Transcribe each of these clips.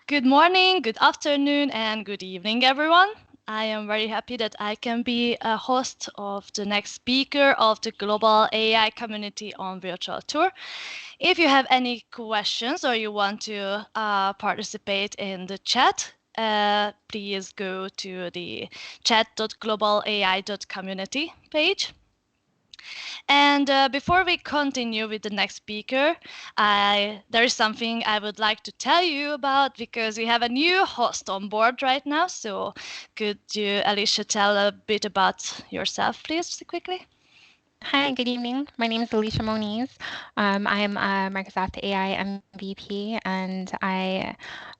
Good morning, good afternoon, and good evening, everyone. I am very happy that I can be a host of the next speaker of the Global AI Community on Virtual Tour. If you have any questions or you want to participate in the chat, please go to the chat.globalai.community page. And before we continue with the next speaker, there is something I would like to tell you about because we have a new host on board right now. So could you, Alicia, tell a bit about yourself, please, quickly? Hi, good evening. My name is Alicia Moniz. I'm a Microsoft AI MVP, and I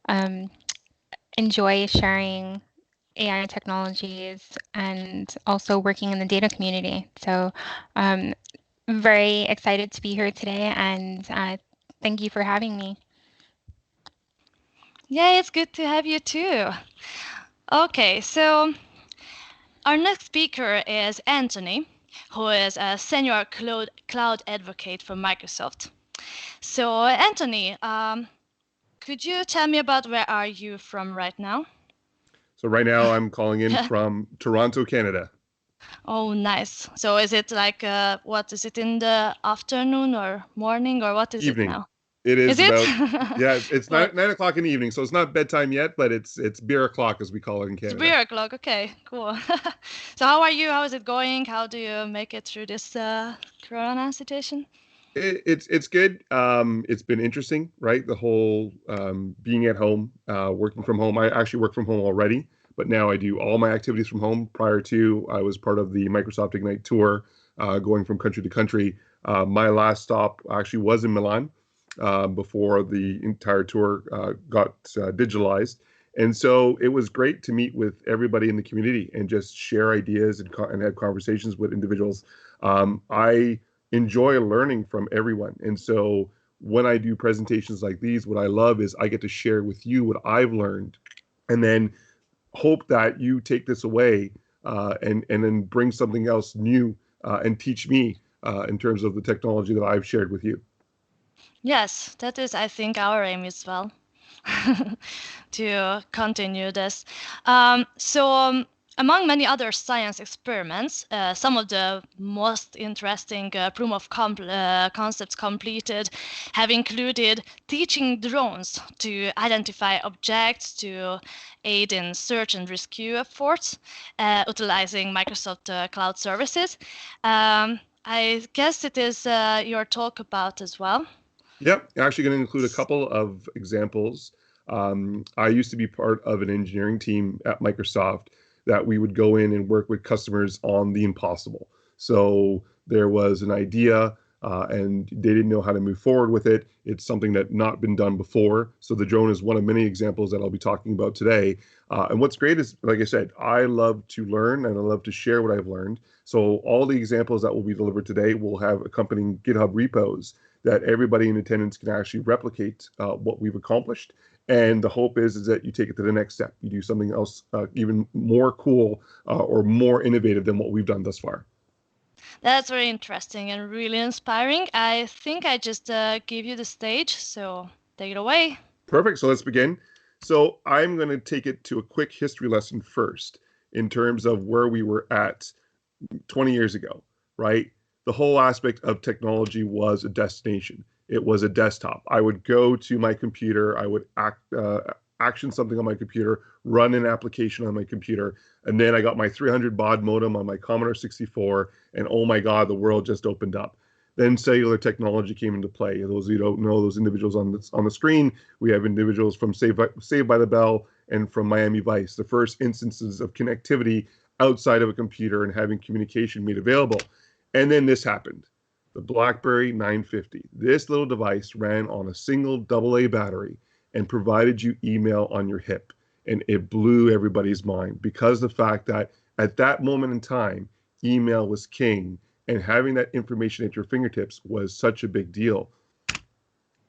um, enjoy sharing AI technologies and also working in the data community. So, um, very excited to be here today, and thank you for having me. Yeah, it's good to have you too. Okay, so our next speaker is Anthony, who is a senior cloud advocate for Microsoft. So, Anthony, could you tell me about where are you from right now? So right now I'm calling in from Toronto, Canada. Oh, nice. So is it like what is it in the afternoon or morning or what is it Evening. now? It Is is it? about it's Cool. 9 o'clock in the evening, so it's not bedtime yet, but it's beer o'clock as we call it in It's Canada. beer o'clock. Okay, cool. So how are you? How is it going? How do you make it through this Corona situation? It's good. It's been interesting, right? The whole being at home, working from home. I actually work from home already, but now I do all my activities from home. Prior to, I was part of the Microsoft Ignite tour, going from country to country. My last stop actually was in Milan, before the entire tour got digitalized. And so it was great to meet with everybody in the community and just share ideas and have conversations with individuals. I enjoy learning from everyone. And so when I do presentations like these, what I love is I get to share with you what I've learned and then hope that you take this away, and then bring something else new, and teach me in terms of the technology that I've shared with you. Yes, that is, I think, our aim as well. To continue this. Among many other science experiments, some of the most interesting concepts completed have included teaching drones to identify objects to aid in search and rescue efforts, utilizing Microsoft Cloud Services. I guess it is your talk about as well. Yep, actually going to include a couple of examples. I used to be part of an engineering team at Microsoft that we would go in and work with customers on the impossible. So there was an idea, and they didn't know how to move forward with it. It's something that not been done before. So the drone is one of many examples that I'll be talking about today. And what's great is, like I said, I love to learn and I love to share what I've learned. So all the examples that will be delivered today will have accompanying GitHub repos that everybody in attendance can actually replicate what we've accomplished. And the hope is that you take it to the next step. You do something else even more cool, or more innovative than what we've done thus far. That's very interesting and really inspiring. I think I just gave you the stage, so take it away. Perfect. So let's begin. So I'm going to take it to a quick history lesson first in terms of where we were at 20 years ago, right? The whole aspect of technology was a destination. It was a desktop. I would go to my computer, I would action something on my computer, run an application on my computer, and then I got my 300 baud modem on my Commodore 64, and oh my God, the world just opened up. Then cellular technology came into play. Those of you who don't know, those individuals on the screen, we have individuals from Saved by the Bell and from Miami Vice, the first instances of connectivity outside of a computer and having communication made available. And then this happened. The BlackBerry 950. This little device ran on a single AA battery and provided you email on your hip. And it blew everybody's mind because the fact that at that moment in time, email was king and having that information at your fingertips was such a big deal.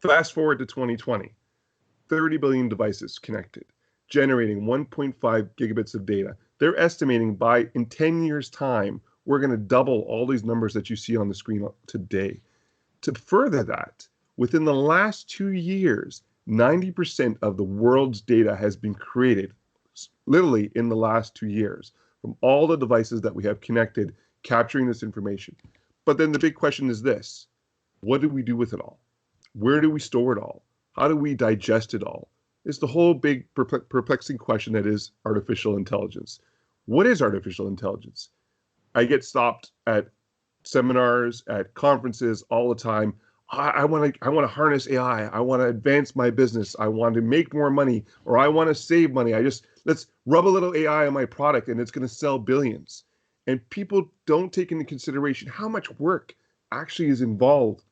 Fast forward to 2020, 30 billion devices connected, generating 1.5 gigabits of data. They're estimating by in 10 years' time, we're going to double all these numbers that you see on the screen today. To further that, within the last 2 years, 90% of the world's data has been created literally in the last 2 years from all the devices that we have connected, capturing this information. But then the big question is this: what do we do with it all? Where do we store it all? How do we digest it all? It's the whole big perplexing question that is artificial intelligence. What is artificial intelligence? I get stopped at seminars, at conferences all the time. I want to harness AI. I want to advance my business. I want to make more money, or I want to save money. Let's rub a little AI on my product and it's going to sell billions. And people don't take into consideration how much work actually is involved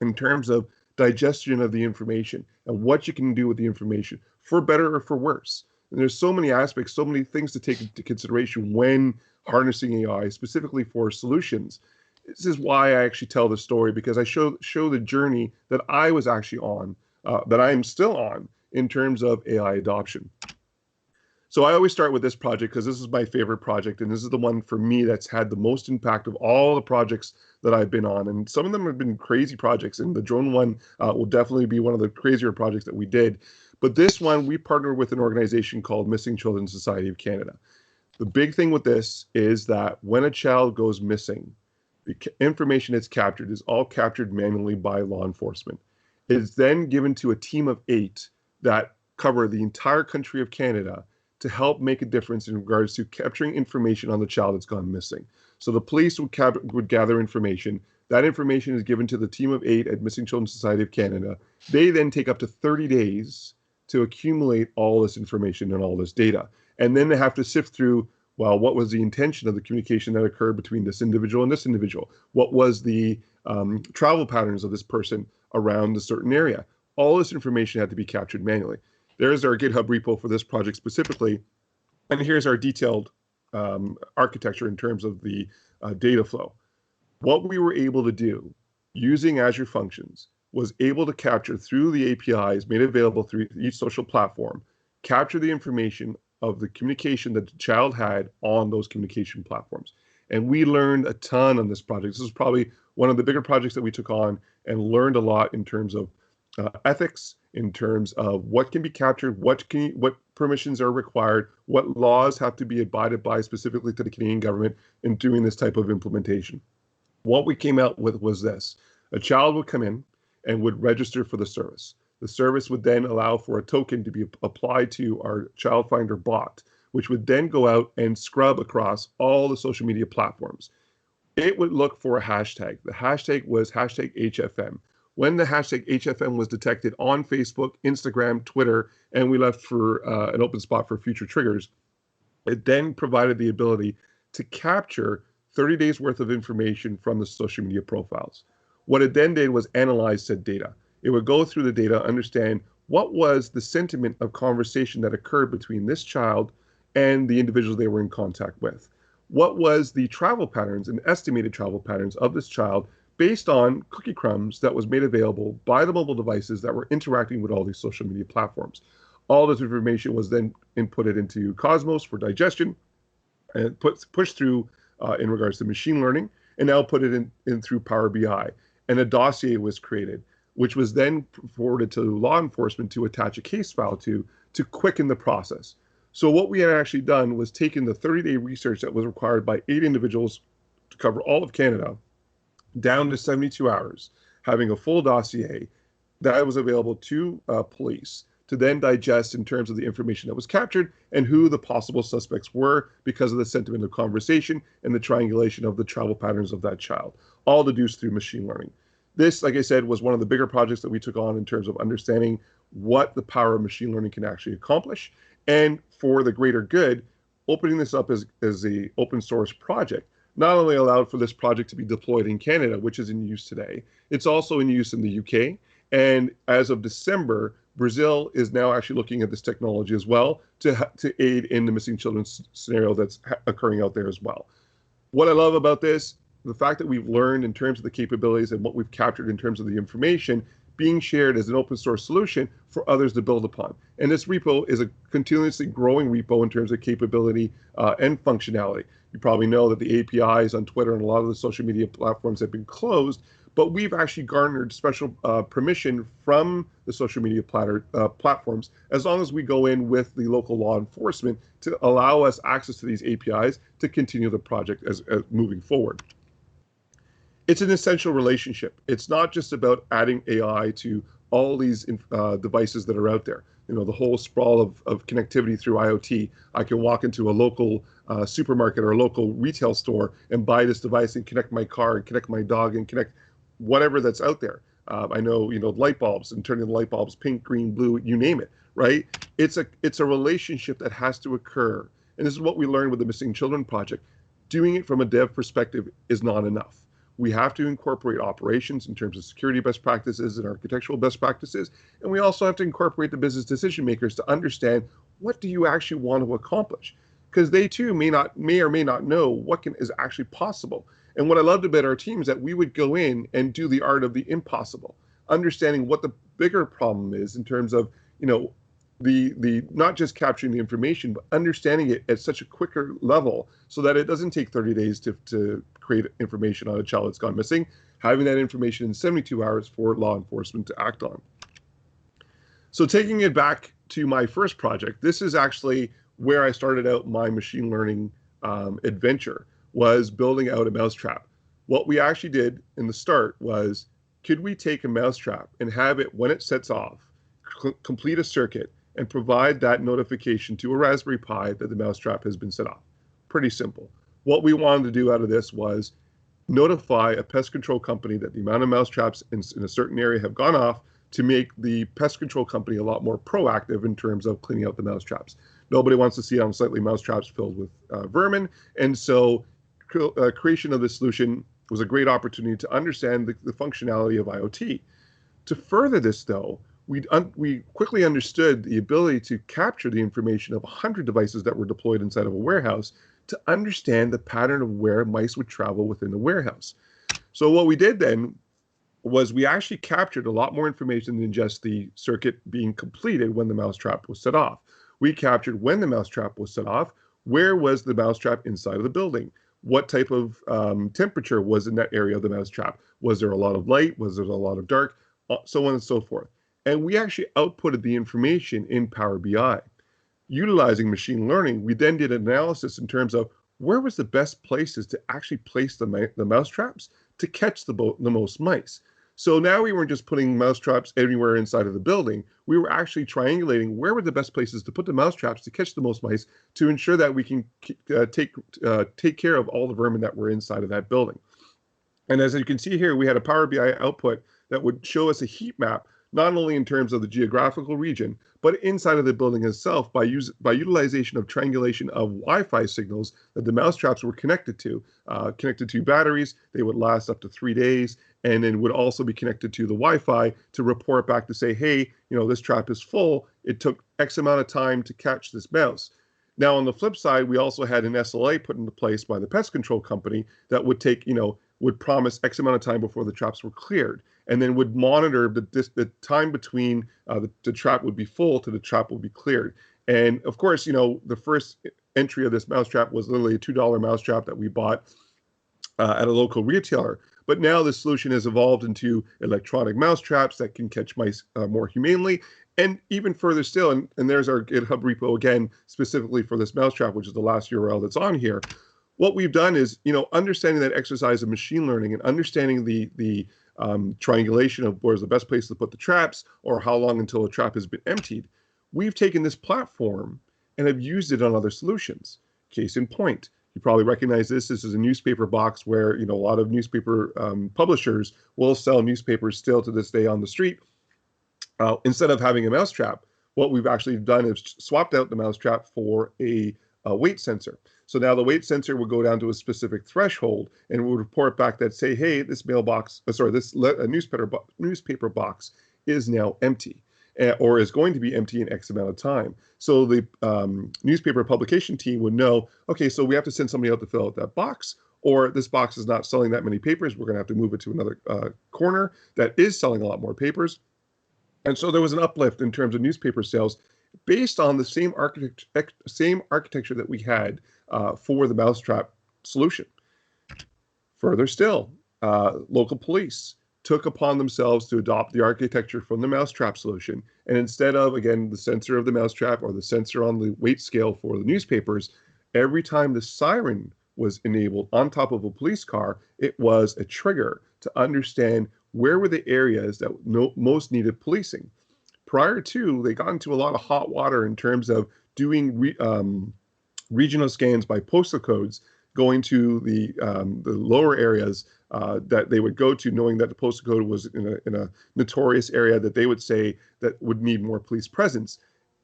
in terms of digestion of the information and what you can do with the information, for better or for worse. And there's so many aspects, so many things to take into consideration when harnessing AI, specifically for solutions. This is why I actually tell the story, because I show the journey that I was actually on, that I am still on, in terms of AI adoption. So I always start with this project because this is my favorite project, and this is the one for me that's had the most impact of all the projects that I've been on. And some of them have been crazy projects, and the drone one will definitely be one of the crazier projects that we did. But this one, we partnered with an organization called Missing Children Society of Canada. The big thing with this is that when a child goes missing, the information that's captured is all captured manually by law enforcement. It is then given to a team of 8 that cover the entire country of Canada to help make a difference in regards to capturing information on the child that's gone missing. So the police would gather information. That information is given to the team of 8 at Missing Children Society of Canada. They then take up to 30 days to accumulate all this information and all this data. And then they have to sift through, well, what was the intention of the communication that occurred between this individual and this individual? What was the travel patterns of this person around a certain area? All this information had to be captured manually. There's our GitHub repo for this project specifically. And here's our detailed architecture in terms of the data flow. What we were able to do using Azure Functions was able to capture through the APIs made available through each social platform, capture the information of the communication that the child had on those communication platforms. And we learned a ton on this project. This is probably one of the bigger projects that we took on, and learned a lot in terms of ethics, in terms of what can be captured, what permissions are required, what laws have to be abided by specifically to the Canadian government in doing this type of implementation. What we came out with was this: a child would come in and would register for the service. The service would then allow for a token to be applied to our Child Finder bot, which would then go out and scrub across all the social media platforms. It would look for a hashtag. The hashtag was hashtag HFM. When the hashtag HFM was detected on Facebook, Instagram, Twitter, and we left for an open spot for future triggers, it then provided the ability to capture 30 days worth of information from the social media profiles. What it then did was analyze said data. It would go through the data, understand what was the sentiment of conversation that occurred between this child and the individuals they were in contact with. What was the travel patterns and estimated travel patterns of this child based on cookie crumbs that was made available by the mobile devices that were interacting with all these social media platforms. All this information was then inputted into Cosmos for digestion and pushed through in regards to machine learning, and now put it in through Power BI. And a dossier was created, which was then forwarded to law enforcement to attach a case file to quicken the process. So what we had actually done was taken the 30-day research that was required by 8 individuals to cover all of Canada down to 72 hours, having a full dossier that was available to police to then digest in terms of the information that was captured and who the possible suspects were because of the sentiment of conversation and the triangulation of the travel patterns of that child, all deduced through machine learning. This, like I said, was one of the bigger projects that we took on in terms of understanding what the power of machine learning can actually accomplish. And for the greater good, opening this up as a open source project not only allowed for this project to be deployed in Canada, which is in use today, it's also in use in the UK. And as of December, Brazil is now actually looking at this technology as well to aid in the missing children scenario that's occurring out there as well. What I love about this, the fact that we've learned in terms of the capabilities and what we've captured in terms of the information being shared as an open source solution for others to build upon. And this repo is a continuously growing repo in terms of capability and functionality. You probably know that the APIs on Twitter and a lot of the social media platforms have been closed, but we've actually garnered special permission from the social media platforms, as long as we go in with the local law enforcement to allow us access to these APIs to continue the project as moving forward. It's an essential relationship. It's not just about adding AI to all these devices that are out there. You know, the whole sprawl of connectivity through IoT. I can walk into a local supermarket or a local retail store and buy this device and connect my car and connect my dog and connect whatever that's out there. I know, you know, light bulbs and turning the light bulbs pink, green, blue, you name it, right? It's a relationship that has to occur. And this is what we learned with the Missing Children project. Doing it from a dev perspective is not enough. We have to incorporate operations in terms of security best practices and architectural best practices. And we also have to incorporate the business decision makers to understand, what do you actually want to accomplish? Because they too may or may not know what is actually possible. And what I loved about our team is that we would go in and do the art of the impossible, understanding what the bigger problem is in terms of, you know, the not just capturing the information, but understanding it at such a quicker level so that it doesn't take 30 days to create information on a child that's gone missing, having that information in 72 hours for law enforcement to act on. So taking it back to my first project, this is actually where I started out my machine learning adventure, was building out a mousetrap. What we actually did in the start was, could we take a mousetrap and have it, when it sets off, complete a circuit and provide that notification to a Raspberry Pi that the mousetrap has been set off? Pretty simple. What we wanted to do out of this was notify a pest control company that the amount of mousetraps in a certain area have gone off, to make the pest control company a lot more proactive in terms of cleaning out the mousetraps. Nobody wants to see unsightly mousetraps filled with vermin, and so creation of this solution was a great opportunity to understand the functionality of IoT. To further this, though, we quickly understood the ability to capture the information of 100 devices that were deployed inside of a warehouse to understand the pattern of where mice would travel within the warehouse. So what we did then was we actually captured a lot more information than just the circuit being completed when the mousetrap was set off. We captured when the mousetrap was set off, where was the mousetrap inside of the building, what type of temperature was in that area of the mousetrap, was there a lot of light, was there a lot of dark, so on and so forth. And we actually outputted the information in Power BI. Utilizing machine learning, we then did analysis in terms of where was the best places to actually place the mousetraps to catch the most mice. So now we weren't just putting mousetraps anywhere inside of the building. We were actually triangulating where were the best places to put the mousetraps to catch the most mice, to ensure that we can take care of all the vermin that were inside of that building. And as you can see here, we had a Power BI output that would show us a heat map, not only in terms of the geographical region, but inside of the building itself by utilization of triangulation of Wi-Fi signals that the mousetraps were connected to batteries. They would last up to 3 days, and then would also be connected to the Wi-Fi to report back to say, hey, you know, this trap is full. It took X amount of time to catch this mouse. Now, on the flip side, we also had an SLA put into place by the pest control company that would take, you know, would promise X amount of time before the traps were cleared, and then would monitor the time between the trap would be full to the trap would be cleared. And of course, you know, the first entry of this mousetrap was literally a $2 mousetrap that we bought at a local retailer. But now the solution has evolved into electronic mousetraps that can catch mice more humanely. And even further still, and there's our GitHub repo again, specifically for this mousetrap, which is the last URL that's on here. What we've done is, you know, understanding that exercise of machine learning and understanding the triangulation of where's the best place to put the traps, or how long until a trap has been emptied. We've taken this platform and have used it on other solutions. Case in point, you probably recognize this. This is a newspaper box where, you know, a lot of newspaper publishers will sell newspapers still to this day on the street. Instead of having a mousetrap, what we've actually done is swapped out the mousetrap for a weight sensor. So now the weight sensor will go down to a specific threshold and will report back that say, hey, this newspaper box is now empty, or is going to be empty in X amount of time. So the newspaper publication team would know, okay, so we have to send somebody out to fill out that box, or this box is not selling that many papers. We're going to have to move it to another corner that is selling a lot more papers. And so there was an uplift in terms of newspaper sales based on the same architecture that we had for the mousetrap solution. Further still, local police. took upon themselves to adopt the architecture from the mousetrap solution. And instead of, again, the sensor of the mousetrap or the sensor on the weight scale for the newspapers, every time the siren was enabled on top of a police car, it was a trigger to understand where were the areas that most needed policing. Prior to, they got into a lot of hot water in terms of doing regional scans by postal codes, going to the lower areas that they would go to, knowing that the postal code was in a notorious area that they would say that would need more police presence,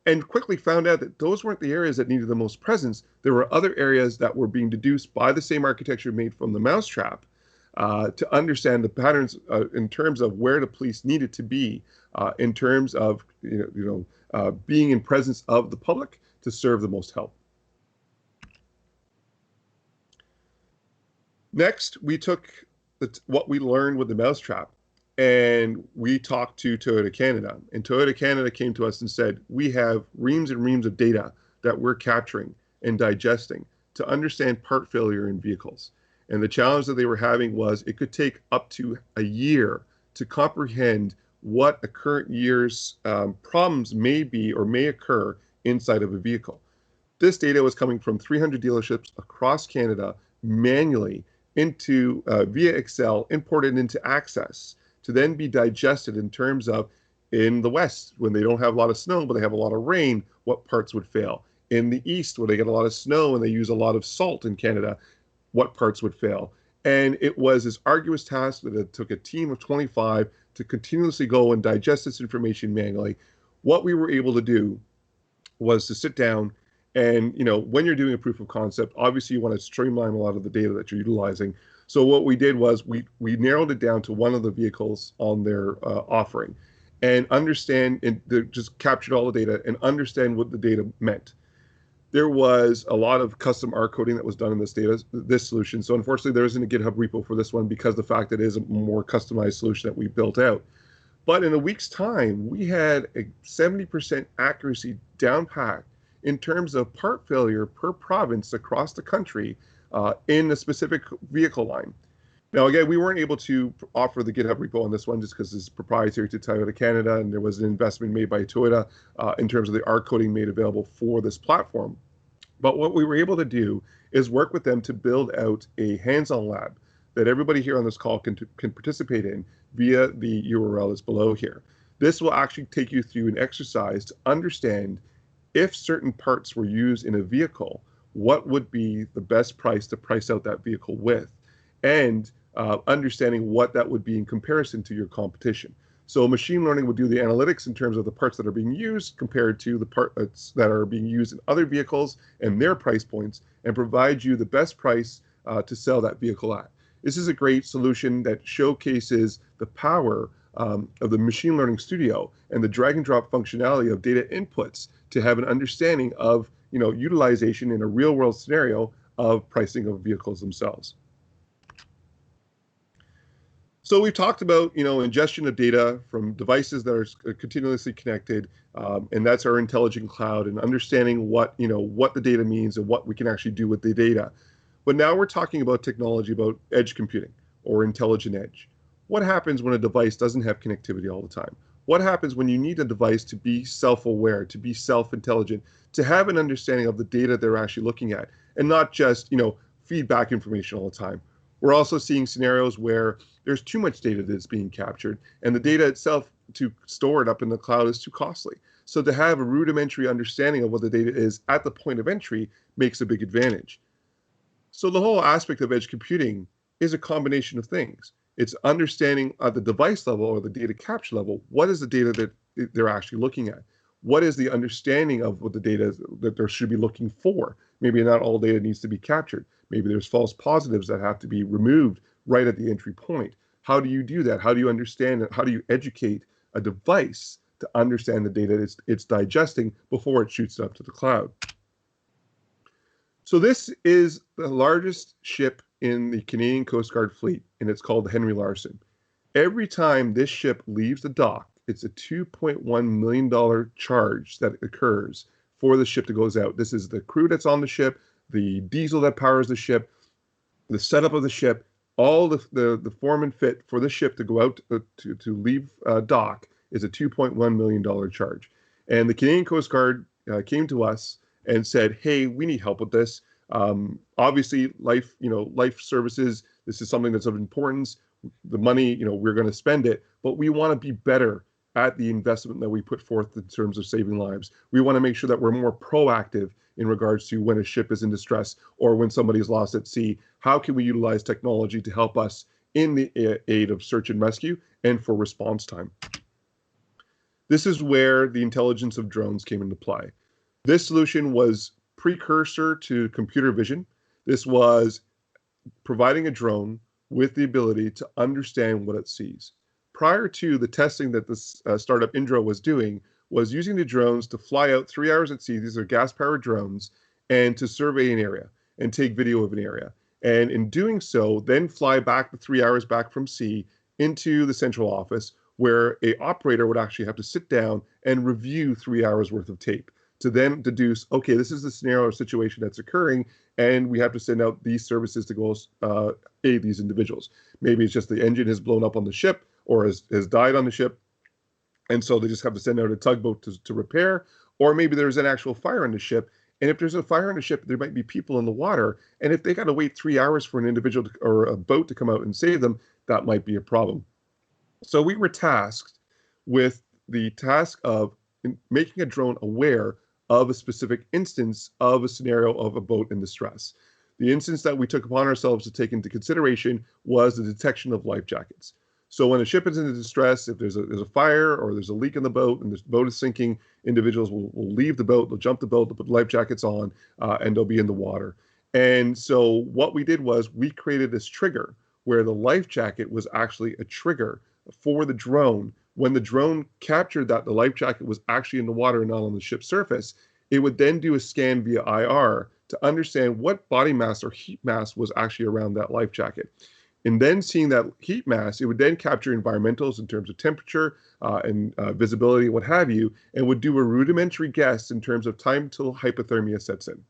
and quickly found out that those weren't the areas that needed the most presence. There were other areas that were being deduced by the same architecture made from the mousetrap to understand the patterns in terms of where the police needed to be in terms of being in presence of the public to serve the most help. Next, we took what we learned with the mousetrap and we talked to Toyota Canada. And Toyota Canada came to us and said, we have reams and reams of data that we're capturing and digesting to understand part failure in vehicles. And the challenge that they were having was it could take up to a year to comprehend what a current year's problems may be or may occur inside of a vehicle. This data was coming from 300 dealerships across Canada manually into via Excel, imported into Access to then be digested in terms of, in the West, when they don't have a lot of snow, but they have a lot of rain, what parts would fail? In the East, where they get a lot of snow and they use a lot of salt in Canada, what parts would fail? And it was this arduous task that it took a team of 25 to continuously go and digest this information manually. What we were able to do was to sit down and, when you're doing a proof of concept, obviously you want to streamline a lot of the data that you're utilizing. So what we did was we narrowed it down to one of the vehicles on their offering and understand and just captured all the data and understand what the data meant. There was a lot of custom R coding that was done in this solution. So unfortunately, there isn't a GitHub repo for this one because the fact that it is a more customized solution that we built out. But in a week's time, we had a 70% accuracy down pat in terms of part failure per province across the country in a specific vehicle line. Now, again, we weren't able to offer the GitHub repo on this one just because it's proprietary to Toyota Canada, and there was an investment made by Toyota in terms of the R coding made available for this platform. But what we were able to do is work with them to build out a hands-on lab that everybody here on this call can participate in via the URL that's below here. This will actually take you through an exercise to understand if certain parts were used in a vehicle, what would be the best price to price out that vehicle with, and understanding what that would be in comparison to your competition. So machine learning will do the analytics in terms of the parts that are being used compared to the parts that are being used in other vehicles and their price points, and provide you the best price to sell that vehicle at. This is a great solution that showcases the power of the machine learning studio and the drag and drop functionality of data inputs to have an understanding of utilization in a real world scenario of pricing of vehicles themselves. So we've talked about ingestion of data from devices that are continuously connected, and that's our intelligent cloud, and understanding what the data means and what we can actually do with the data. But now we're talking about technology, about edge computing or intelligent edge. What happens when a device doesn't have connectivity all the time? What happens when you need a device to be self-aware, to be self-intelligent, to have an understanding of the data they're actually looking at, and not just feedback information all the time? We're also seeing scenarios where there's too much data that's being captured, and the data itself to store it up in the cloud is too costly. So to have a rudimentary understanding of what the data is at the point of entry makes a big advantage. So the whole aspect of edge computing is a combination of things. It's understanding at the device level or the data capture level, what is the data that they're actually looking at? What is the understanding of what the data is that they should be looking for? Maybe not all data needs to be captured. Maybe there's false positives that have to be removed right at the entry point. How do you do that? How do you understand it? How do you educate a device to understand the data it's digesting before it shoots it up to the cloud? So this is the largest ship in the Canadian Coast Guard fleet, and it's called the Henry Larson. Every time this ship leaves the dock, it's a $2.1 million charge that occurs for the ship that goes out. This is the crew that's on the ship, the diesel that powers the ship, the setup of the ship, all the form and fit for the ship to go out to leave dock is a $2.1 million charge. And the Canadian Coast Guard came to us and said, hey, we need help with this. Obviously, life services, this is something that's of importance. The money, we're going to spend it, but we want to be better at the investment that we put forth in terms of saving lives. We want to make sure that we're more proactive in regards to when a ship is in distress or when somebody's lost at sea. How can we utilize technology to help us in the aid of search and rescue and for response time? This is where the intelligence of drones came into play. This solution was precursor to computer vision. This was providing a drone with the ability to understand what it sees. Prior to the testing that this startup Indro was doing, was using the drones to fly out 3 hours at sea. These are gas-powered drones, and to survey an area and take video of an area. And in doing so, then fly back the 3 hours back from sea into the central office, where a operator would actually have to sit down and review 3 hours worth of tape to then deduce, okay, this is the scenario or situation that's occurring, and we have to send out these services to go aid these individuals. Maybe it's just the engine has blown up on the ship or has died on the ship, and so they just have to send out a tugboat to repair, or maybe there's an actual fire on the ship, and if there's a fire on the ship, there might be people in the water, and if they got to wait 3 hours for an individual or a boat to come out and save them, that might be a problem. So we were tasked with the task of making a drone aware of a specific instance of a scenario of a boat in distress. The instance that we took upon ourselves to take into consideration was the detection of life jackets. So when a ship is in distress, if there's a fire or there's a leak in the boat and the boat is sinking, individuals will leave the boat, they'll jump the boat, they'll put life jackets on, and they'll be in the water. And so what we did was we created this trigger where the life jacket was actually a trigger for the drone. When the drone captured that the life jacket was actually in the water and not on the ship's surface, it would then do a scan via IR to understand what body mass or heat mass was actually around that life jacket. And then seeing that heat mass, it would then capture environmentals in terms of temperature and visibility, what have you, and would do a rudimentary guess in terms of time till hypothermia sets in.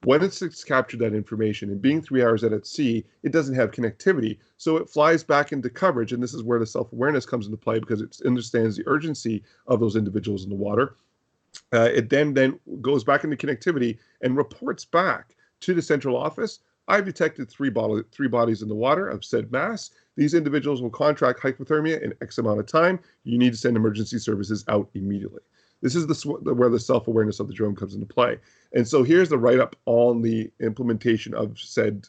When it's captured that information, and being 3 hours out at sea, it doesn't have connectivity, so it flies back into coverage, and this is where the self-awareness comes into play because it understands the urgency of those individuals in the water. It then goes back into connectivity and reports back to the central office. I've detected three bodies in the water of said mass. These individuals will contract hypothermia in X amount of time. You need to send emergency services out immediately. This is where the self-awareness of the drone comes into play. And so here's the write-up on the implementation of said,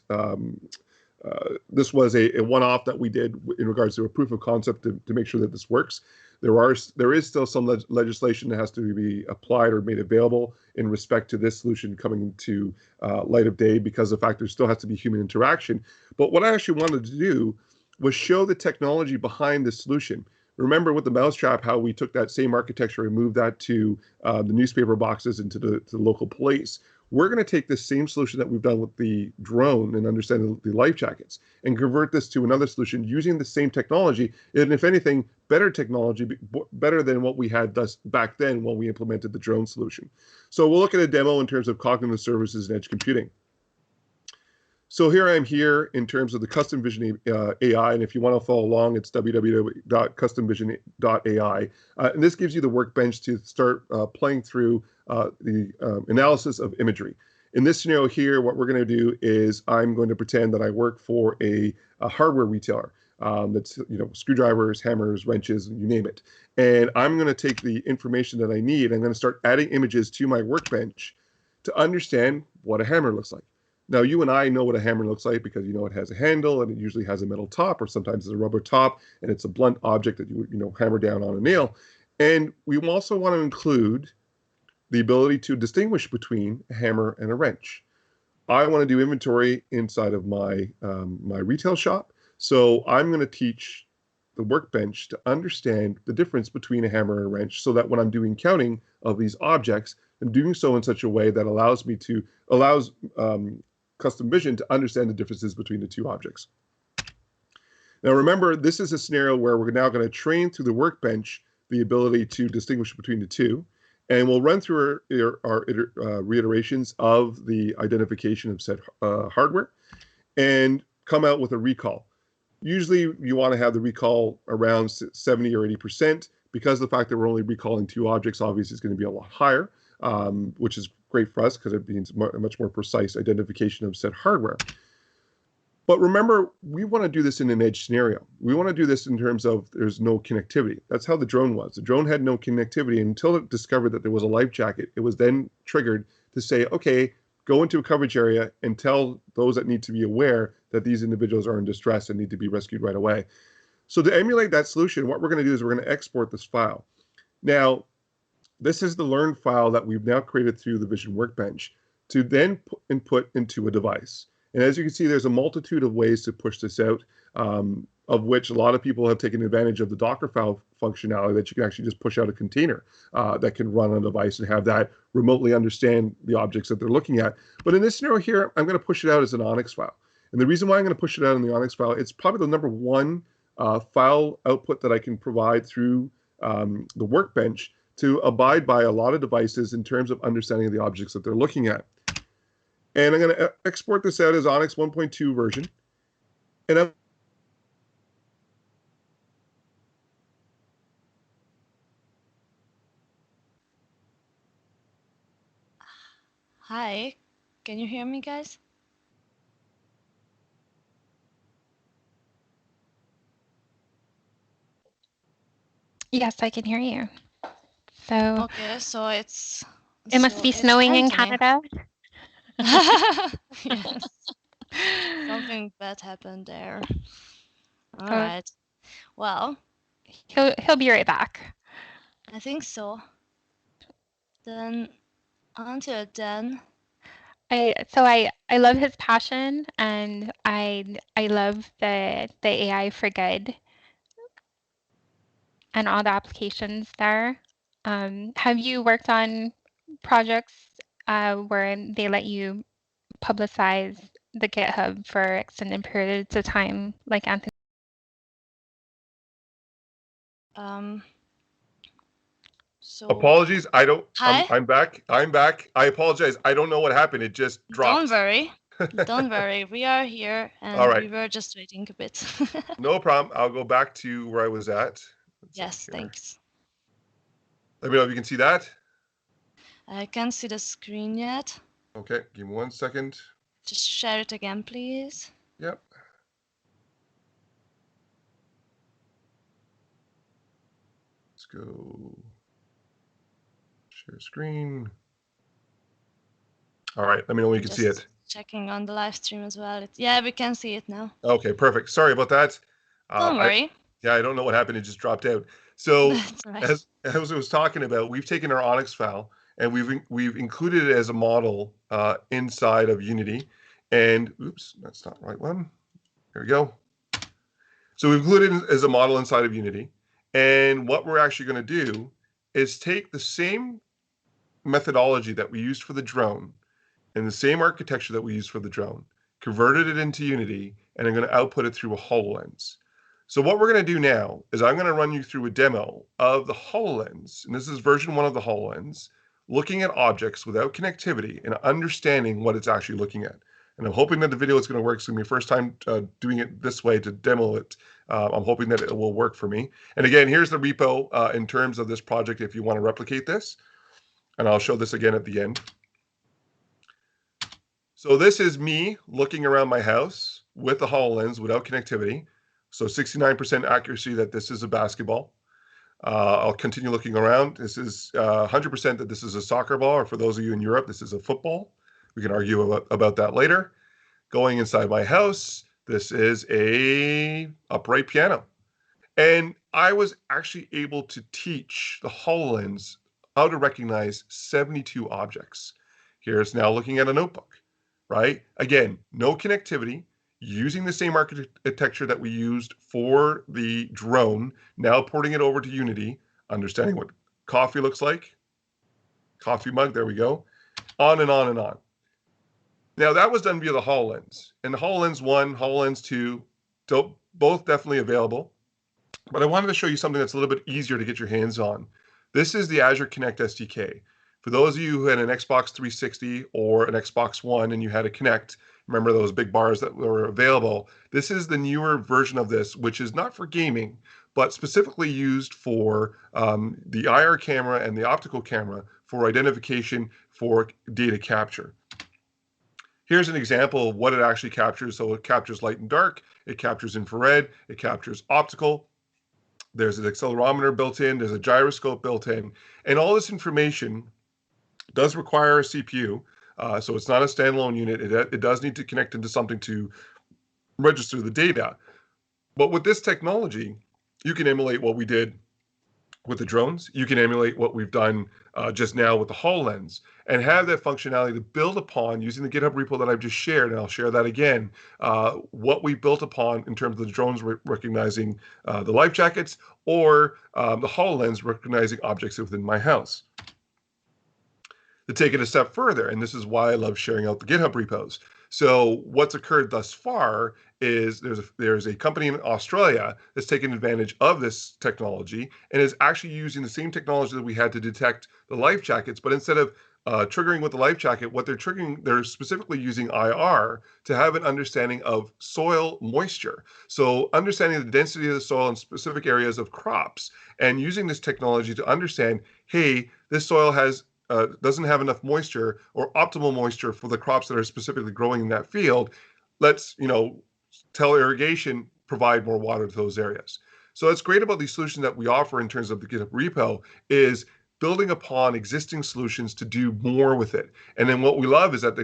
this was a one-off that we did in regards to a proof of concept to make sure that this works. There is still some legislation that has to be applied or made available in respect to this solution coming to light of day because the fact there still has to be human interaction. But what I actually wanted to do was show the technology behind this solution. Remember with the mousetrap, how we took that same architecture and moved that to the newspaper boxes and to the local police. We're going to take this same solution that we've done with the drone and understand the life jackets and convert this to another solution using the same technology. And if anything, better technology, better than what we had back then when we implemented the drone solution. So we'll look at a demo in terms of cognitive services and edge computing. So here I am here in terms of the Custom Vision AI, and if you want to follow along, it's www.customvision.ai. And this gives you the workbench to start playing through the analysis of imagery. In this scenario here, what we're going to do is I'm going to pretend that I work for a hardware retailer that's screwdrivers, hammers, wrenches, you name it. And I'm going to take the information that I need. I'm going to start adding images to my workbench to understand what a hammer looks like. Now, you and I know what a hammer looks like because it has a handle and it usually has a metal top, or sometimes it's a rubber top and it's a blunt object that you hammer down on a nail. And we also want to include the ability to distinguish between a hammer and a wrench. I want to do inventory inside of my my retail shop, so I'm going to teach the workbench to understand the difference between a hammer and a wrench, so that when I'm doing counting of these objects, I'm doing so in such a way that allows Custom Vision to understand the differences between the two objects. Now remember, this is a scenario where we're now going to train through the workbench the ability to distinguish between the two, and we'll run through our reiterations of the identification of said hardware. And come out with a recall. Usually you want to have the recall around 70 or 80%. Because of the fact that we're only recalling 2 objects, obviously it's going to be a lot higher, which is great for us because it means a much more precise identification of said hardware. But remember, we want to do this in an edge scenario. We want to do this in terms of there's no connectivity. That's how the drone was. The drone had no connectivity until it discovered that there was a life jacket. It was then triggered to say, okay, go into a coverage area and tell those that need to be aware that these individuals are in distress and need to be rescued right away. So to emulate that solution, what we're going to do is we're going to export this file. Now, this is the learned file that we've now created through the Vision Workbench to then input into a device. And as you can see, there's a multitude of ways to push this out, of which a lot of people have taken advantage of the Docker file functionality that you can actually just push out a container that can run on a device and have that remotely understand the objects that they're looking at. But in this scenario here, I'm going to push it out as an Onyx file. And the reason why I'm going to push it out in the Onyx file, it's probably the number one file output that I can provide through the Workbench to abide by a lot of devices in terms of understanding the objects that they're looking at. And I'm going to export this out as Onyx 1.2 version. And Hi, can you hear me, guys? Yes, I can hear you. So Okay, so it must be it's snowing in empty. Canada. Yes, something bad happened there. All Oh, right. Well, he'll be right back. I think so. Then until then, I love his passion, and I love the AI for good and all the applications there. Have you worked on projects where they let you publicize the GitHub for extended periods of time, like Anthony? So apologies, I don't. hi. I'm back. I'm back. I apologize. I don't know what happened. It just dropped. Don't worry. Don't worry. We are here, and All right. we were just waiting a bit. No problem. I'll go back to where I was at. Yes, thanks. Let me know if you can see that. I can't see the screen yet. Okay, give me 1 second. Just share it again, please. Yep. Let's go share screen. All right, let me know when you can see it. Checking on the live stream as well. Yeah, we can see it now. Okay, perfect. Sorry about that. Don't worry. I don't know what happened. It just dropped out. So right. as I was talking about, we've taken our Onyx file and we've included it as a model inside of Unity. And oops, that's not the right one. There we go. So we've included it as a model inside of Unity. And what we're actually going to do is take the same methodology that we used for the drone and the same architecture that we used for the drone, converted it into Unity, and I'm going to output it through a HoloLens. So what we're going to do now is I'm going to run you through a demo of the HoloLens, and this is version 1 of the HoloLens, looking at objects without connectivity and understanding what it's actually looking at. And I'm hoping that the video is going to work. It's going to be my first time doing it this way to demo it. I'm hoping that it will work for me. And again, here's the repo in terms of this project if you want to replicate this. And I'll show this again at the end. So this is me looking around my house with the HoloLens without connectivity. So 69% accuracy that this is a basketball. I'll continue looking around. This is 100% that this is a soccer ball, or for those of you in Europe, this is a football. We can argue about that later. Going inside my house, this is a upright piano. And I was actually able to teach the HoloLens how to recognize 72 objects. Here's now looking at a notebook, right? Again, no connectivity, using the same architecture that we used for the drone, now porting it over to Unity, understanding what coffee looks like, coffee mug, there we go, on and on and on. Now that was done via the HoloLens, and the HoloLens 1, HoloLens 2, both definitely available. But I wanted to show you something that's a little bit easier to get your hands on. This is the Azure Kinect SDK. For those of you who had an Xbox 360 or an Xbox One and you had a Kinect, Remember those big bars that were available? This is the newer version of this, which is not for gaming, but specifically used for the IR camera and the optical camera for identification for data capture. Here's an example of what it actually captures. So it captures light and dark, it captures infrared, it captures optical. There's an accelerometer built in, there's a gyroscope built in, and all this information does require a CPU. So it's not a standalone unit. It does need to connect into something to register the data. But with this technology, you can emulate what we did with the drones. You can emulate what we've done just now with the Hololens and have that functionality to build upon using the GitHub repo that I've just shared, and I'll share that again, what we built upon in terms of the drones recognizing the life jackets or the Hololens recognizing objects within my house. To take it a step further, and this is why I love sharing out the GitHub repos. So what's occurred thus far is there's a company in Australia that's taken advantage of this technology and is actually using the same technology that we had to detect the life jackets, but instead of triggering with the life jacket, what they're triggering, they're specifically using IR to have an understanding of soil moisture. So understanding the density of the soil in specific areas of crops and using this technology to understand, hey, this soil doesn't have enough moisture or optimal moisture for the crops that are specifically growing in that field. Let's, tell irrigation, provide more water to those areas. So what's great about these solutions that we offer in terms of the GitHub repo is building upon existing solutions to do more with it. And then what we love is that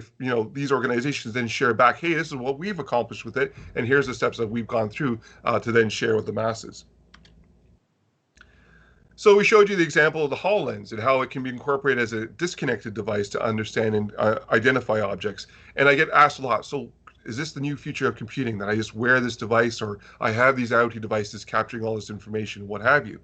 these organizations then share back, hey, this is what we've accomplished with it, and here's the steps that we've gone through to then share with the masses. So we showed you the example of the Hololens and how it can be incorporated as a disconnected device to understand and identify objects. And I get asked a lot, so is this the new future of computing, that I just wear this device or I have these IoT devices capturing all this information, what have you?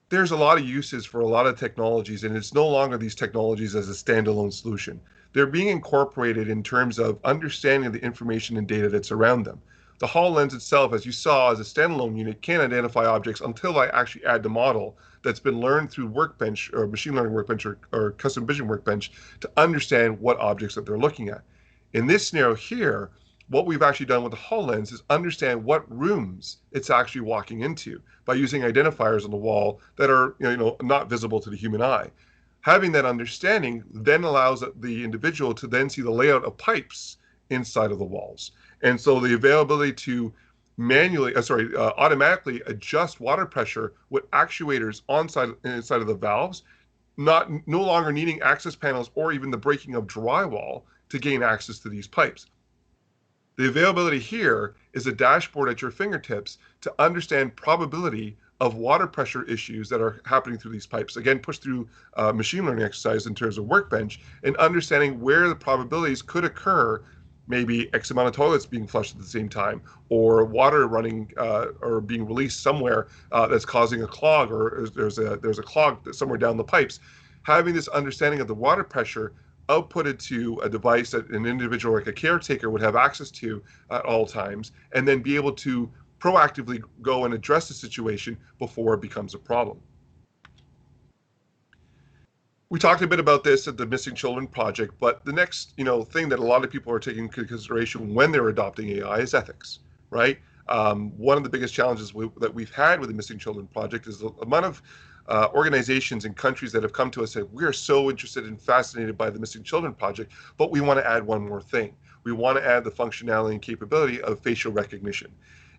There's a lot of uses for a lot of technologies, and it's no longer these technologies as a standalone solution. They're being incorporated in terms of understanding the information and data that's around them. The HoloLens itself, as you saw, as a standalone unit, can't identify objects until I actually add the model that's been learned through Workbench or machine learning workbench or custom vision workbench to understand what objects that they're looking at. In this scenario here, what we've actually done with the HoloLens is understand what rooms it's actually walking into by using identifiers on the wall that are not visible to the human eye. Having that understanding then allows the individual to then see the layout of pipes inside of the walls. And so the availability to automatically adjust water pressure with actuators inside of the valves, no longer needing access panels or even the breaking of drywall to gain access to these pipes. The availability here is a dashboard at your fingertips to understand probability of water pressure issues that are happening through these pipes. Again, pushed through machine learning exercise in terms of Workbench and understanding where the probabilities could occur, maybe X amount of toilets being flushed at the same time, or water running or being released somewhere that's causing a clog, or there's a clog somewhere down the pipes. Having this understanding of the water pressure outputted to a device that an individual like a caretaker would have access to at all times, and then be able to proactively go and address the situation before it becomes a problem. We talked a bit about this at the Missing Children project, but the next thing that a lot of people are taking into consideration when they're adopting AI is ethics, right? One of the biggest challenges that we've had with the Missing Children project is the amount of organizations and countries that have come to us and said, we are so interested and fascinated by the Missing Children project, but we want to add one more thing. We want to add the functionality and capability of facial recognition.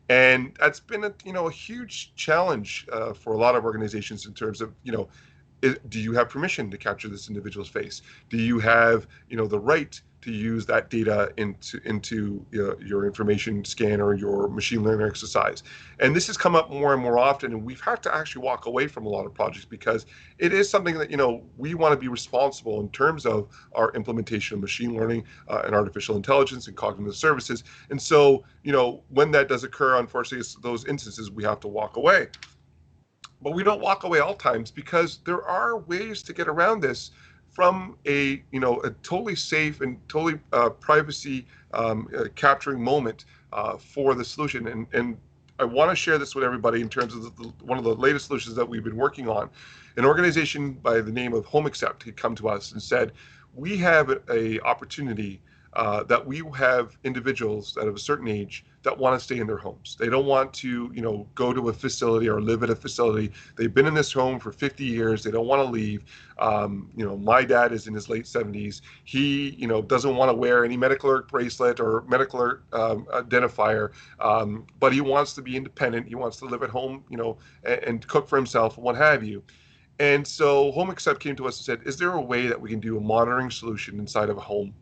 And that's been a huge challenge for a lot of organizations in terms of, do you have permission to capture this individual's face? Do you have, the right to use that data into your information scan or your machine learning exercise? And this has come up more and more often, and we've had to actually walk away from a lot of projects because it is something that, we want to be responsible in terms of our implementation of machine learning and artificial intelligence and cognitive services. And so, when that does occur, unfortunately, it's those instances we have to walk away. But we don't walk away all times because there are ways to get around this from a totally safe and totally privacy capturing moment for the solution. And I want to share this with everybody in terms of one of the latest solutions that we've been working on. An organization by the name of Home Accept had come to us and said, we have a opportunity that we have individuals that of a certain age that want to stay in their homes. They don't want to, go to a facility or live at a facility. They've been in this home for 50 years. They don't want to leave. My dad is in his late 70s. He, doesn't want to wear any medical alert bracelet or medical alert identifier, but he wants to be independent. He wants to live at home, and cook for himself and what have you. And so Home Accept came to us and said, is there a way that we can do a monitoring solution inside of a home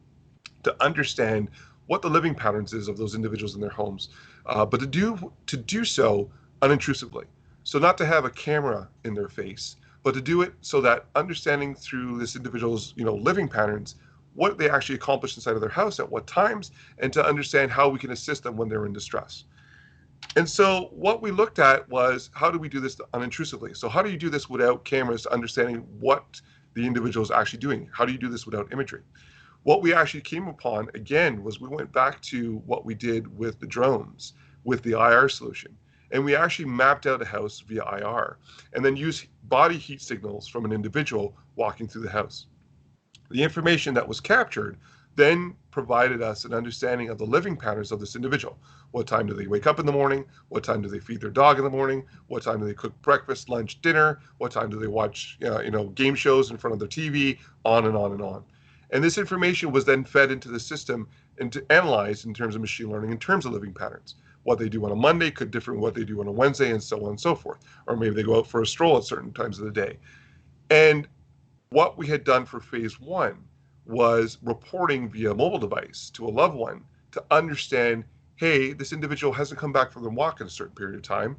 to understand what the living patterns is of those individuals in their homes, but to do so unintrusively. So not to have a camera in their face, but to do it so that understanding through this individual's living patterns, what they actually accomplish inside of their house at what times, and to understand how we can assist them when they're in distress. And so what we looked at was, how do we do this unintrusively? So how do you do this without cameras, understanding what the individual is actually doing? How do you do this without imagery? What we actually came upon, again, was we went back to what we did with the drones, with the IR solution. And we actually mapped out a house via IR and then used body heat signals from an individual walking through the house. The information that was captured then provided us an understanding of the living patterns of this individual. What time do they wake up in the morning? What time do they feed their dog in the morning? What time do they cook breakfast, lunch, dinner? What time do they watch game shows in front of their TV? On and on and on. And this information was then fed into the system and to analyze in terms of machine learning, in terms of living patterns. What they do on a Monday could differ from what they do on a Wednesday, and so on and so forth. Or maybe they go out for a stroll at certain times of the day. And what we had done for phase one was reporting via mobile device to a loved one to understand, hey, this individual hasn't come back from their walk in a certain period of time.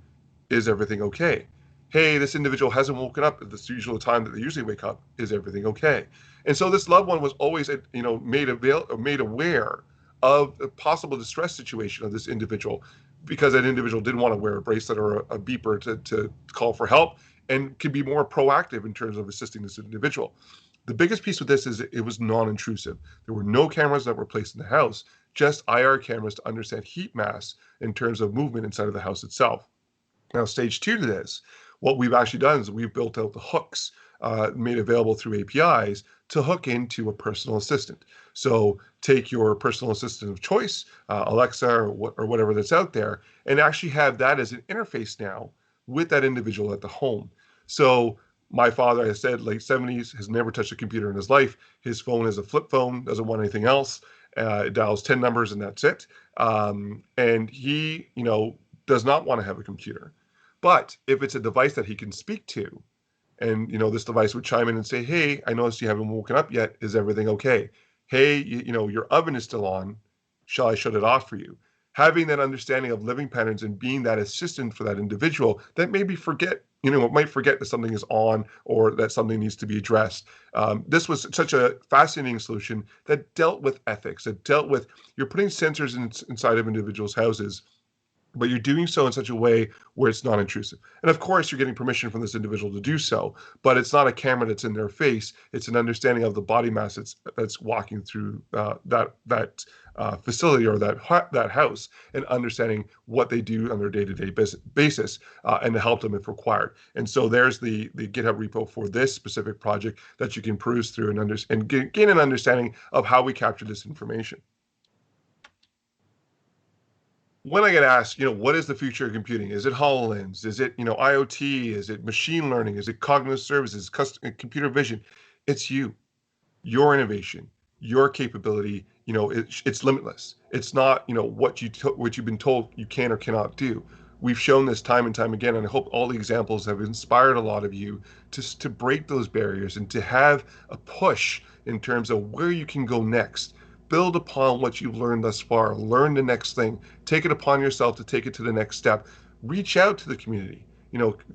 Is everything okay? Hey, this individual hasn't woken up at this usual time that they usually wake up. Is everything okay? And so this loved one was always, made aware of the possible distress situation of this individual, because that individual didn't want to wear a bracelet or a beeper to call for help, and could be more proactive in terms of assisting this individual. The biggest piece with this is it was non-intrusive. There were no cameras that were placed in the house, just IR cameras to understand heat mass in terms of movement inside of the house itself. Now, stage two to this, what we've actually done is we've built out the hooks made available through APIs to hook into a personal assistant. So take your personal assistant of choice, Alexa or whatever that's out there, and actually have that as an interface now with that individual at the home. So my father, I said, late 70s, has never touched a computer in his life. His phone is a flip phone, doesn't want anything else. It dials 10 numbers and that's it. And he, does not want to have a computer. But if it's a device that he can speak to, and this device would chime in and say, hey, I noticed you haven't woken up yet. Is everything okay? Hey, your oven is still on. Shall I shut it off for you? Having that understanding of living patterns and being that assistant for that individual that maybe might forget that something is on or that something needs to be addressed. This was such a fascinating solution that dealt with ethics, that dealt with, you're putting sensors inside of individuals' houses, but you're doing so in such a way where it's not intrusive. And of course, you're getting permission from this individual to do so, but it's not a camera that's in their face. It's an understanding of the body mass that's walking through that facility or that house, and understanding what they do on their day-to-day basis, and to help them if required. And so there's the GitHub repo for this specific project that you can peruse through and gain an understanding of how we capture this information. When I get asked, what is the future of computing? Is it HoloLens? Is it, IoT? Is it machine learning? Is it cognitive services, computer vision? It's your innovation, your capability. It's limitless. It's not, what you've been told you can or cannot do. We've shown this time and time again, and I hope all the examples have inspired a lot of you to break those barriers and to have a push in terms of where you can go next. Build upon what you've learned thus far. Learn the next thing. Take it upon yourself to take it to the next step. Reach out to the community.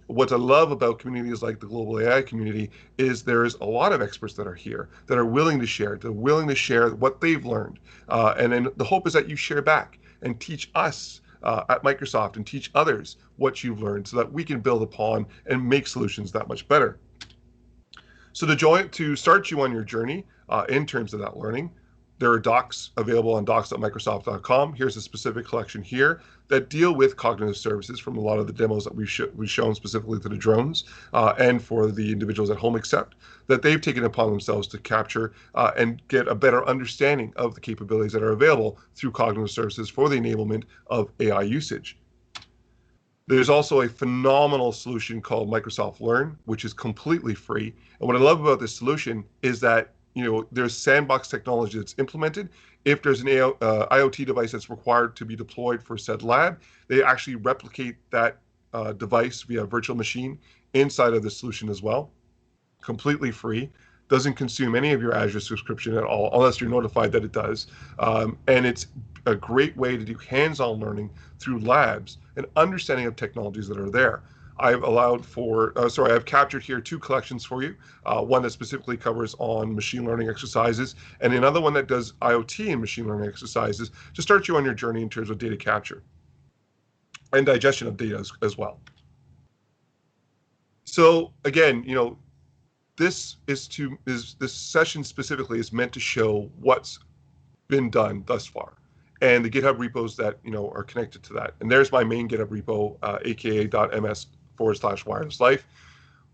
What I love about communities like the Global AI community is there's a lot of experts that are here that are willing to share. They're willing to share what they've learned. And then the hope is that you share back and teach us at Microsoft and teach others what you've learned so that we can build upon and make solutions that much better. So to start you on your journey in terms of that learning, There are docs available on docs.microsoft.com. Here's a specific collection here that deal with cognitive services from a lot of the demos that we've shown specifically to the drones and for the individuals at home, except that they've taken upon themselves to capture and get a better understanding of the capabilities that are available through cognitive services for the enablement of AI usage. There's also a phenomenal solution called Microsoft Learn, which is completely free. And what I love about this solution is that there's sandbox technology that's implemented. If there's an IoT device that's required to be deployed for said lab, they actually replicate that device via virtual machine inside of the solution as well. Completely free. Doesn't consume any of your Azure subscription at all, unless you're notified that it does. And it's a great way to do hands-on learning through labs and understanding of technologies that are there. I've captured here 2 collections for you. One that specifically covers on machine learning exercises, and another one that does IoT and machine learning exercises to start you on your journey in terms of data capture and digestion of data as well. So again, this session specifically is meant to show what's been done thus far, and the GitHub repos that are connected to that. And there's my main GitHub repo, aka.ms/wireless-life,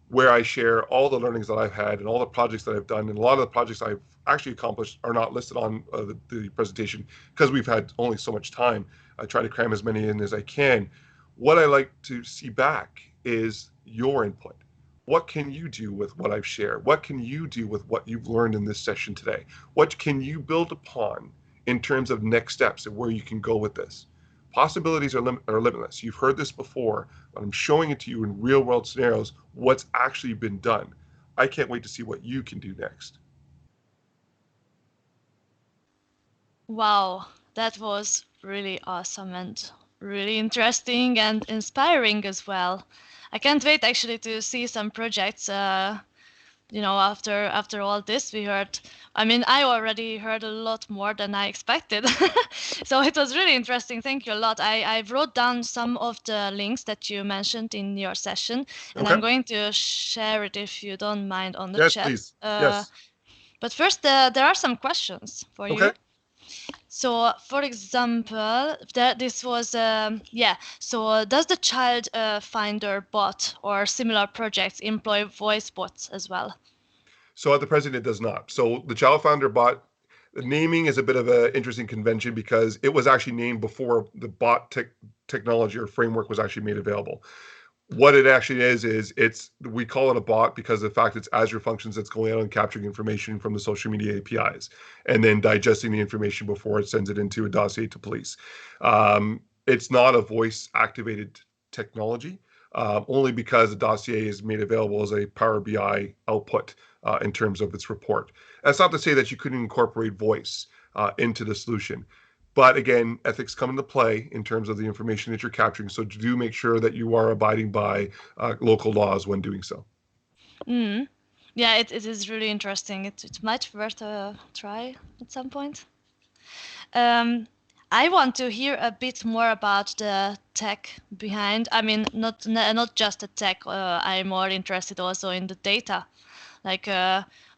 where I share all the learnings that I've had and all the projects that I've done. And a lot of the projects I've actually accomplished are not listed on the presentation because we've had only so much time. I try to cram as many in as I can. What I like to see back is your input. What can you do with what I've shared? What can you do with what you've learned in this session today? What can you build upon in terms of next steps and where you can go with this? Possibilities are limitless. You've heard this before, but I'm showing it to you in real world scenarios, what's actually been done. I can't wait to see what you can do next. Wow, that was really awesome and really interesting and inspiring as well. I can't wait actually to see some projects. After all this, I already heard a lot more than I expected. So it was really interesting. Thank you a lot. I wrote down some of the links that you mentioned in your session, and Okay. I'm going to share it if you don't mind on the Yes, chat. please. Yes. But first, there are some questions for you. Okay. So, for example, this was, so does the child finder bot or similar projects employ voice bots as well? So at the present, it does not. So the Child Founder bot, the naming is a bit of an interesting convention because it was actually named before the bot technology or framework was actually made available. What it actually is we call it a bot because of the fact it's Azure Functions that's going out and capturing information from the social media APIs and then digesting the information before it sends it into a dossier to police. It's not a voice activated technology, only because the dossier is made available as a Power BI output in terms of its report. That's not to say that you couldn't incorporate voice into the solution. But again, ethics come into play in terms of the information that you're capturing. So do make sure that you are abiding by local laws when doing so. Mm. Yeah, it is really interesting. It might be worth a try at some point. I want to hear a bit more about the tech behind. I mean, not just the tech. I'm more interested also in the data, like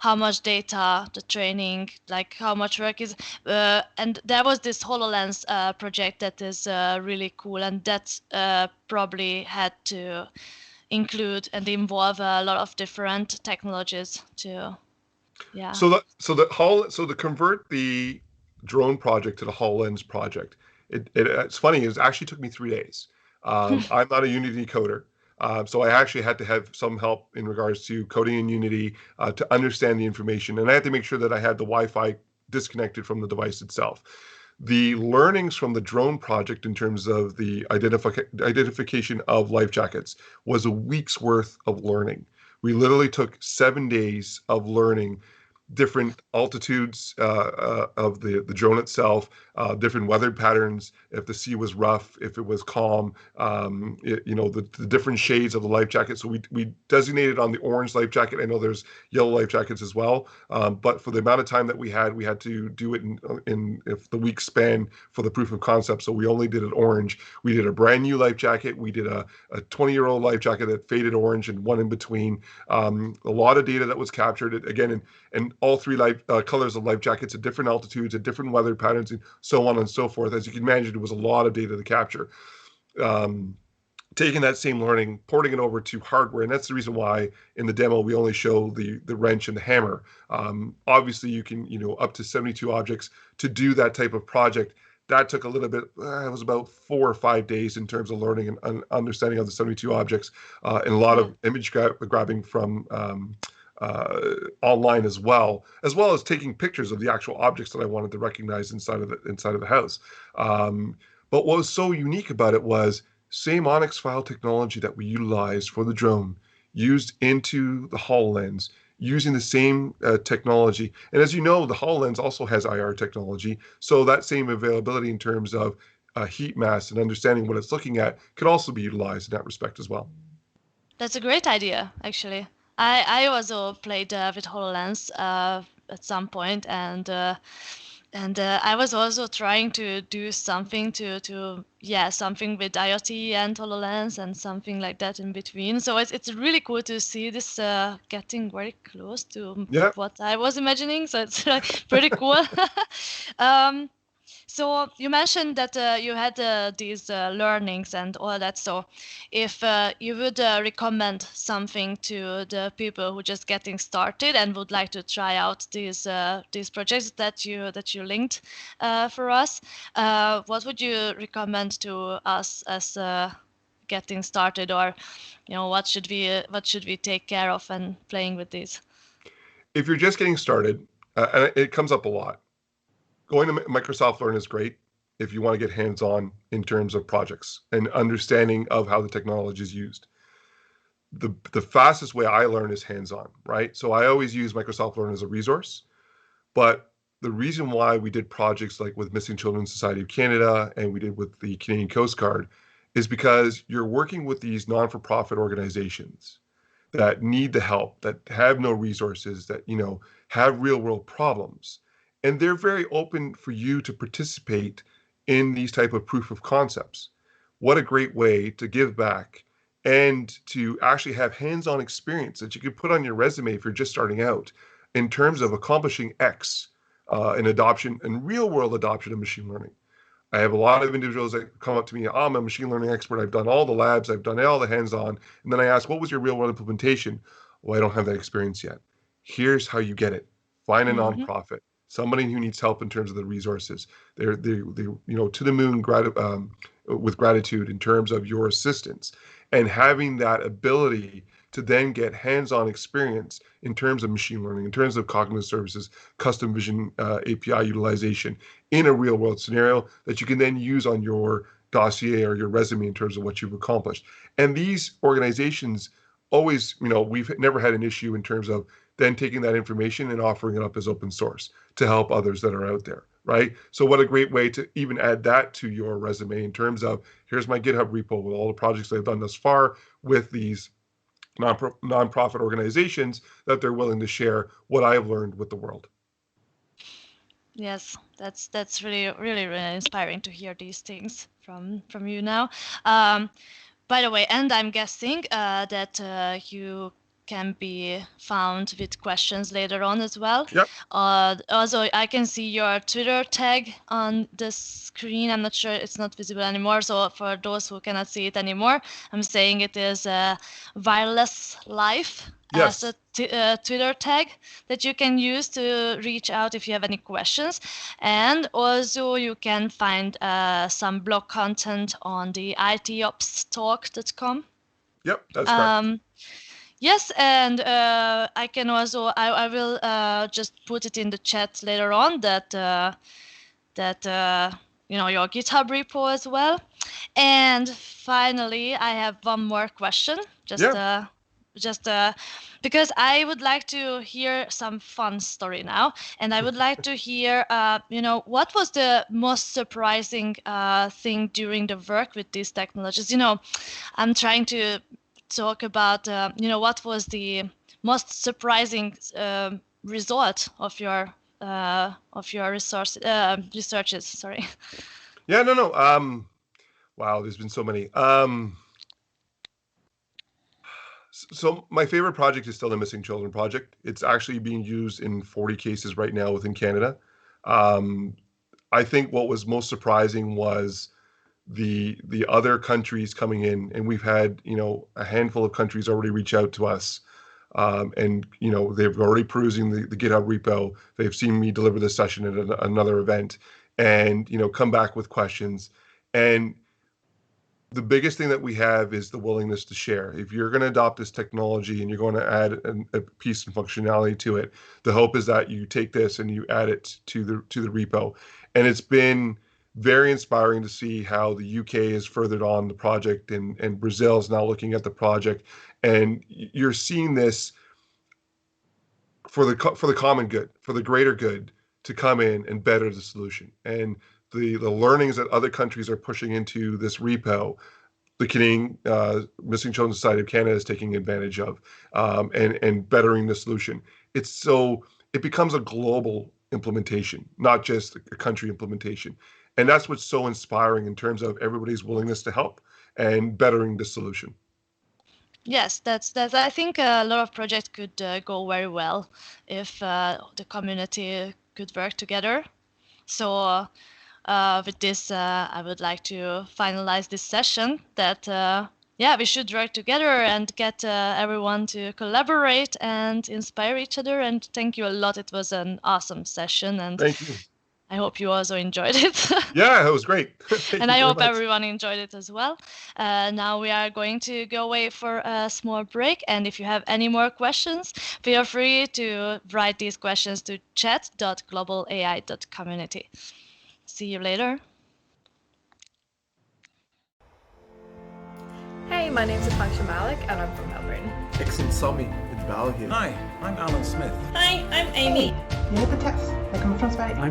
how much data, the training, like how much work is. And there was this Hololens project that is really cool, and that probably had to include and involve a lot of different technologies too. Yeah. So to convert the drone project to the Hololens project, it's funny. It actually took me 3 days. I'm not a Unity coder. So I actually had to have some help in regards to coding in Unity to understand the information. And I had to make sure that I had the Wi-Fi disconnected from the device itself. The learnings from the drone project in terms of the identification of life jackets was a week's worth of learning. We literally took 7 days of learning different altitudes of the drone itself, different weather patterns, if the sea was rough, if it was calm, the different shades of the life jacket. So we designated on the orange life jacket. I know there's yellow life jackets as well, but for the amount of time that we had to do it in if the week span for the proof of concept. So we only did it orange. We did a brand new life jacket. We did a 20-year-old life jacket that faded orange and one in between. A lot of data that was captured again, and all three colors of life jackets at different altitudes, at different weather patterns, and so on and so forth. As you can imagine, it was a lot of data to capture. Taking that same learning, porting it over to hardware, and that's the reason why in the demo we only show the wrench and the hammer. Obviously, you can up to 72 objects to do that type of project. That took a little bit. It was about 4 or 5 days in terms of learning and understanding of the 72 objects, and a lot of image grabbing from online as well as taking pictures of the actual objects that I wanted to recognize inside of the house. But what was so unique about it was same Onyx file technology that we utilized for the drone used into the HoloLens, using the same technology. And as you know, the HoloLens also has IR technology, so that same availability in terms of heat mass and understanding what it's looking at could also be utilized in that respect as well. That's a great idea, actually. I also played with HoloLens at some point, and I was also trying to do something something with IoT and HoloLens and something like that in between. So it's really cool to see this getting very close to what I was imagining. So it's pretty cool. So you mentioned that you had these learnings and all that. So if you would recommend something to the people who just getting started and would like to try out these projects that you linked for us, what would you recommend to us as getting started, or what should we take care of when playing with these? If you're just getting started, and it comes up a lot, going to Microsoft Learn is great if you want to get hands-on in terms of projects and understanding of how the technology is used. The fastest way I learn is hands-on, right? So I always use Microsoft Learn as a resource, but the reason why we did projects like with Missing Children Society of Canada and we did with the Canadian Coast Guard is because you're working with these non-for-profit organizations that need the help, that have no resources, that have real-world problems. And they're very open for you to participate in these type of proof of concepts. What a great way to give back and to actually have hands-on experience that you can put on your resume if you're just starting out in terms of accomplishing X in adoption and real-world adoption of machine learning. I have a lot of individuals that come up to me, I'm a machine learning expert, I've done all the labs, I've done all the hands-on, and then I ask, what was your real-world implementation? Well, I don't have that experience yet. Here's how you get it. Find a nonprofit, somebody who needs help in terms of the resources. They're to the moon with gratitude in terms of your assistance, and having that ability to then get hands-on experience in terms of machine learning, in terms of cognitive services, custom vision API utilization in a real-world scenario that you can then use on your dossier or your resume in terms of what you've accomplished. And these organizations always, we've never had an issue in terms of then taking that information and offering it up as open source to help others that are out there, right? So what a great way to even add that to your resume in terms of, here's my GitHub repo with all the projects I've done thus far with these nonprofit organizations that they're willing to share what I've learned with the world. Yes, that's really, really, really inspiring to hear these things from you now. By the way, and I'm guessing that you can be found with questions later on as well. Yep. Also, I can see your Twitter tag on the screen. I'm not sure, it's not visible anymore. So for those who cannot see it anymore, I'm saying it is Wireless Life. Yes. As a Twitter tag that you can use to reach out if you have any questions. And also you can find some blog content on the itopstalk.com. Yep, that's correct. Yes, and I can also, I will just put it in the chat later on that your GitHub repo as well. And finally, I have one more question. Just because I would like to hear some fun story now, and I would like to hear, what was the most surprising thing during the work with these technologies? I'm trying to talk about, what was the most surprising result of your researches. Sorry. Yeah, no. Wow, there's been so many. So my favorite project is still the Missing Children project. It's actually being used in 40 cases right now within Canada. I think what was most surprising was the other countries coming in, and we've had a handful of countries already reach out to us, and they've already perusing the GitHub repo. They've seen me deliver this session at another event, and come back with questions. And the biggest thing that we have is the willingness to share. If you're going to adopt this technology and you're going to add a piece of functionality to it, the hope is that you take this and you add it to the repo. And it's been very inspiring to see how the UK has furthered on the project, and Brazil is now looking at the project, and you're seeing this for the common good, for the greater good, to come in and better the solution. And the learnings that other countries are pushing into this repo, the Canadian Missing Children Society of Canada is taking advantage of, and bettering the solution. It becomes a global implementation, not just a country implementation. And that's what's so inspiring in terms of everybody's willingness to help and bettering the solution. Yes, that's. I think a lot of projects could go very well if the community could work together. So with this, I would like to finalize this session that, we should work together and get everyone to collaborate and inspire each other. And thank you a lot. It was an awesome session. And thank you. I hope you also enjoyed it. Yeah, it was great. And I hope everyone enjoyed it as well. Now we are going to go away for a small break. And if you have any more questions, feel free to write these questions to chat.globalai.community. See you later. Hey, my name's Akanksha Malik, and I'm from Melbourne. Excellent, Sami. It's Val here. Hi, I'm Alan Smith. Hi, I'm Amy. I'm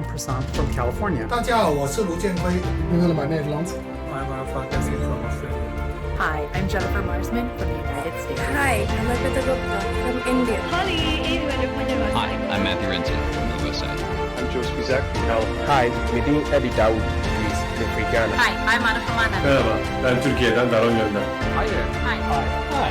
Prasant from California. 大家好，我是卢建辉。Helemaal Nederland. I'm Arafat Aziz from Australia. Hi, I'm Jennifer Marsman from the United States. Hi, I'm Arpita Gupta from India. Hi, I'm Matthew Renton from the USA. I'm Joe Spizak from California. Hi, Medin Eddie Daoud, Greece, Africana. Hi, I'm Ana Famana. Merhaba, ben Türkiye'den Daron Yönden. Hi there. Hi. Hi,